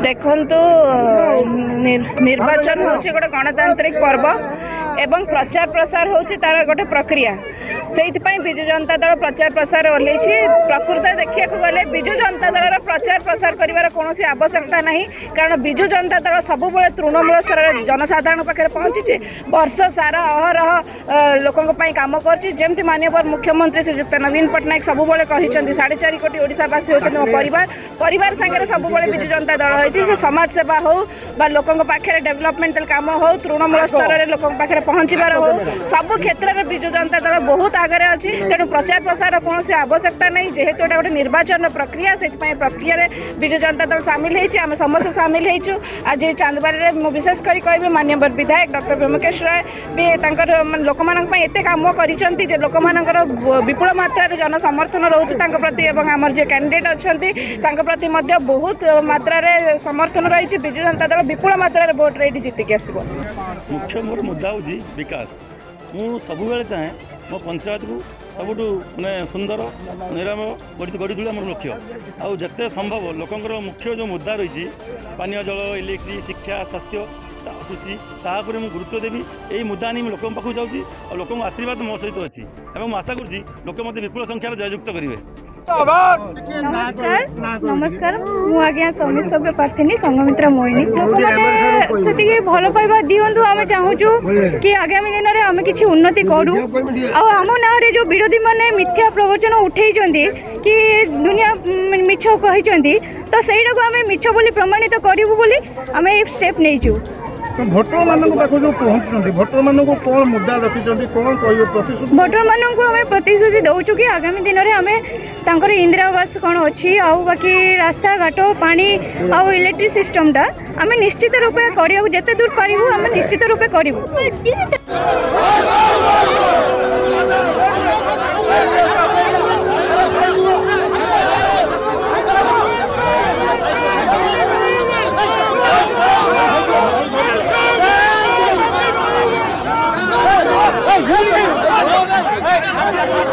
देखंतु निर्वाचन होचे गोटे गणतांत्रिक पर्व एवं प्रचार प्रसार होचे तार गोटे प्रक्रिया से विजु जनता दल प्रचार प्रसार ओह्लैछि। प्रकृत देखा गले विजु जनता दल प्रचार प्रसार कर कौन आवश्यकता नहीं, कारण विजु जनता दल सब तृणमूल स्तर जनसाधारण पाखे पहुँची वर्ष सारा अहरह लोकों कम करमती माननीय मुख्यमंत्री श्रीजुक्त नवीन पट्टनायक सब कही 4.5 कोटी ओडिशावासी होती मो परिवार सांगे सब विजु जनता दल होती समाज सेवा हो बा लोकों पाखे डेवलपमेंटल काम हो तृणमूल स्तर में लोकों पाखे पहुँचबार हो सब क्षेत्र में विजु जनता दल बहुत आगे अच्छी। तेणु प्रचार प्रसार कौन आवश्यकता नहीं, जेहेतु गोटे निर्वाचन प्रक्रिया से प्रक्रिया विजु जनता दल सामिल होम समस्त सामिल हो। आज चांदबारी में विशेषकर कह माननीय विधायक डॉक्टर व्योमकेश राय भी लोक एत कम कर लोक विपुल मात्रा जन समर्थन रोचे प्रति आमर जो कैंडिडेट अच्छा प्रति बहुत मात्रा समर्थन रही। विजु जनता दल विपुल मात्रा भोट रे जीतिक आस। मुख्य मोर मुद्दा हूँ विकास। मु सब चाहे मो पंचायत को सबुठ मैंने सुंदर निरामय गढ़ी तुले मोर लक्ष्य। आउ जिते संभव लोकंर मुख्य जो मुद्दा रही पानीय जल इलेक्ट्रिक शिक्षा स्वास्थ्य कृषि तापर मुझे गुरुत्व देवी यही मुद्दा नहीं लोक पाक जाऊँगी और लोक आशीर्वाद मो सहित अच्छी और आशा करुँच लोक मत विपुल संख्यार जययुक्त करेंगे। नमस्कार मु आज्ञा संगीत सभ्य प्रार्थी संघमित्रा मोहिनी से भल पाइबा दिंतु आम चाहूँ कि आगामी दिन में आम कि उन्नति करूँ आम ना जो विरोधी मैंने मिथ्या प्रवचन उठे कि दुनिया मिछ कही तो सहीटा को आम मिछ बोली प्रमाणित करूँ बोली आम ये स्टेप नहीं। भोटर मान पहुँचुं भोटर मान कौन मुद्दा रखिंट कौन कह भोटर मानू आम प्रतिश्रुति दौचु कि आगामी दिन में आम तर इंदिरा आवास कौन अच्छी बाकी रास्ता घाट पानी आउ इलेक्ट्रिक सिस्टमटा आम निश्चित रूपे करिया जिते दूर पारू आम निश्चित रूपे करूँ। Hey!